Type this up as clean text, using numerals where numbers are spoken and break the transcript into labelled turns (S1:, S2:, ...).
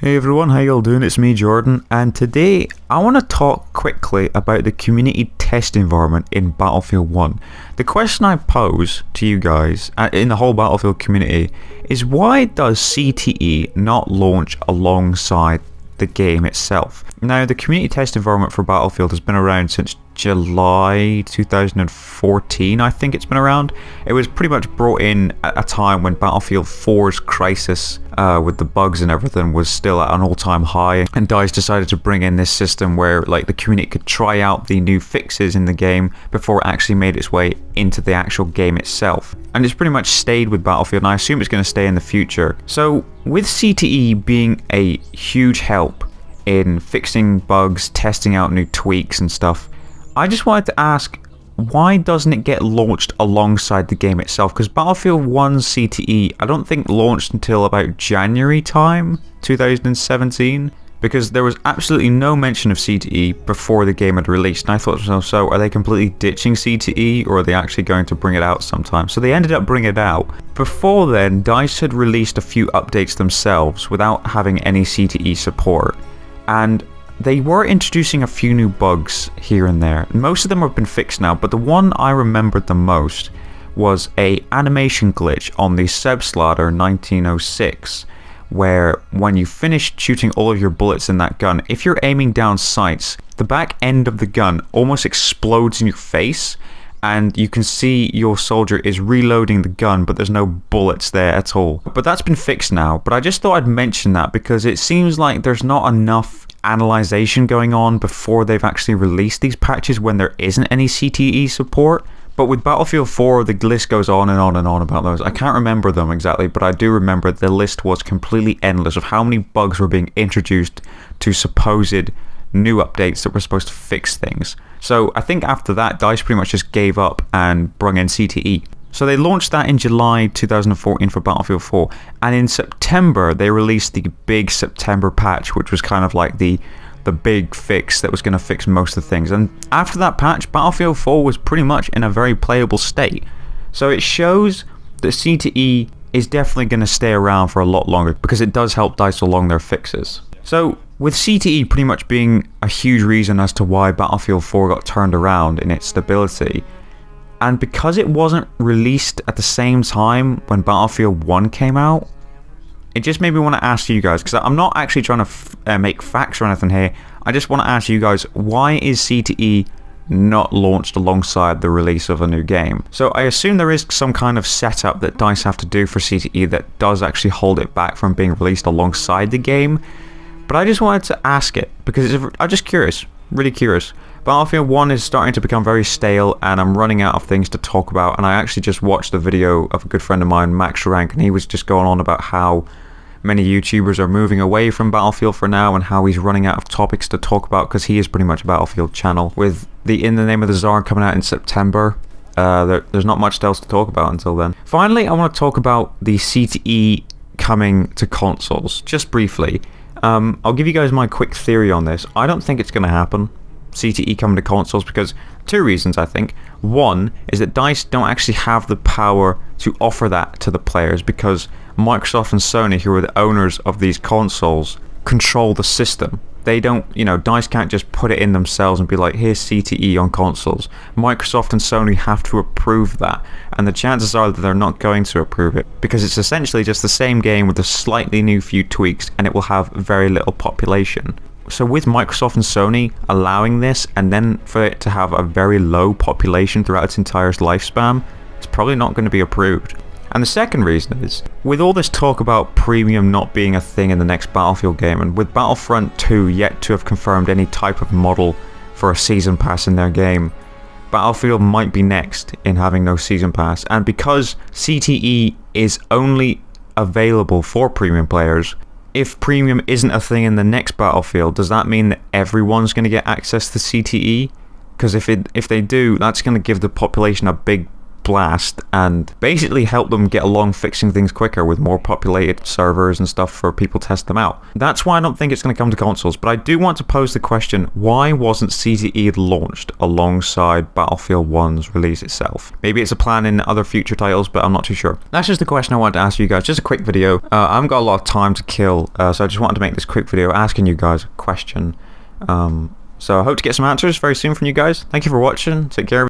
S1: Hey everyone, how y'all doing? It's me, Jordan, and today I want to talk quickly about the community test environment in Battlefield 1. The question I pose to you guys in the whole Battlefield community is, why does CTE not launch alongside the game itself? Now, the community test environment for Battlefield has been around since July 2014, I think it's been around. It was pretty much brought in at a time when Battlefield 4's crisis with the bugs and everything was still at an all-time high, and DICE decided to bring in this system where the community could try out the new fixes in the game before it actually made its way into the actual game itself. And it's pretty much stayed with Battlefield, and I assume it's going to stay in the future. So with CTE being a huge help in fixing bugs, testing out new tweaks and stuff, I just wanted to ask, why doesn't it get launched alongside the game itself? Because Battlefield 1's CTE, I don't think launched until about January time, 2017, because there was absolutely no mention of CTE before the game had released. And I thought to myself, so are they completely ditching CTE, or are they actually going to bring it out sometime? So they ended up bringing it out. Before then, DICE had released a few updates themselves without having any CTE support. And they were introducing a few new bugs here and there. Most of them have been fixed now, but the one I remembered the most was a animation glitch on the Sebsladder 1906, where when you finished shooting all of your bullets in that gun, if you're aiming down sights, the back end of the gun almost explodes in your face, and you can see your soldier is reloading the gun, but there's no bullets there at all. But that's been fixed now, but I just thought I'd mention that because it seems like there's not enough analyzation going on before they've actually released these patches when there isn't any CTE support. But with Battlefield 4, the list goes on and on and on about those. I can't remember them exactly, but I do remember the list was completely endless of how many bugs were being introduced to supposed new updates that were supposed to fix things. So I think after that, DICE pretty much just gave up and brung in CTE. So they launched that in July 2014 for Battlefield 4, and in September they released the big September patch, which was kind of like the big fix that was going to fix most of the things. And after that patch, Battlefield 4 was pretty much in a very playable state. So it shows that CTE is definitely going to stay around for a lot longer because it does help DICE along their fixes. So with CTE pretty much being a huge reason as to why Battlefield 4 got turned around in its stability, and because it wasn't released at the same time when Battlefield 1 came out, it just made me want to ask you guys, because I'm not actually trying to make facts or anything here, I just want to ask you guys, why is CTE not launched alongside the release of a new game? So I assume there is some kind of setup that DICE have to do for CTE that does actually hold it back from being released alongside the game, but I just wanted to ask it, because I'm just curious, really curious. Battlefield 1 is starting to become very stale, and I'm running out of things to talk about, and I actually just watched a video of a good friend of mine, Max Rank, and he was just going on about how many YouTubers are moving away from Battlefield for now, and how he's running out of topics to talk about because he is pretty much a Battlefield channel. With the In the Name of the Tsar coming out in September, there's not much else to talk about until then. Finally, I want to talk about the CTE coming to consoles, just briefly. I'll give you guys my quick theory on this. I don't think it's going to happen, CTE coming to consoles, because two reasons I think. One is that DICE don't actually have the power to offer that to the players, because Microsoft and Sony, who are the owners of these consoles, control the system. They don't, DICE can't just put it in themselves and be like, here's CTE on consoles. Microsoft and Sony have to approve that, and the chances are that they're not going to approve it, because it's essentially just the same game with a slightly new few tweaks, and it will have very little population. So with Microsoft and Sony allowing this, and then for it to have a very low population throughout its entire lifespan, it's probably not going to be approved. And the second reason is, with all this talk about premium not being a thing in the next Battlefield game, and with Battlefront 2 yet to have confirmed any type of model for a season pass in their game, Battlefield might be next in having no season pass. And because CTE is only available for premium players, if premium isn't a thing in the next Battlefield, does that mean that everyone's going to get access to CTE? Because if they do, that's going to give the population a big blast and basically help them get along fixing things quicker with more populated servers and stuff for people to test them out. That's why I don't think it's going to come to consoles, but I do want to pose the question, why wasn't CTE launched alongside Battlefield 1's release itself? Maybe it's a plan in other future titles, but I'm not too sure. That's just the question I wanted to ask you guys. Just a quick video. I haven't got a lot of time to kill, so I just wanted to make this quick video asking you guys a question. So I hope to get some answers very soon from you guys. Thank you for watching. Take care.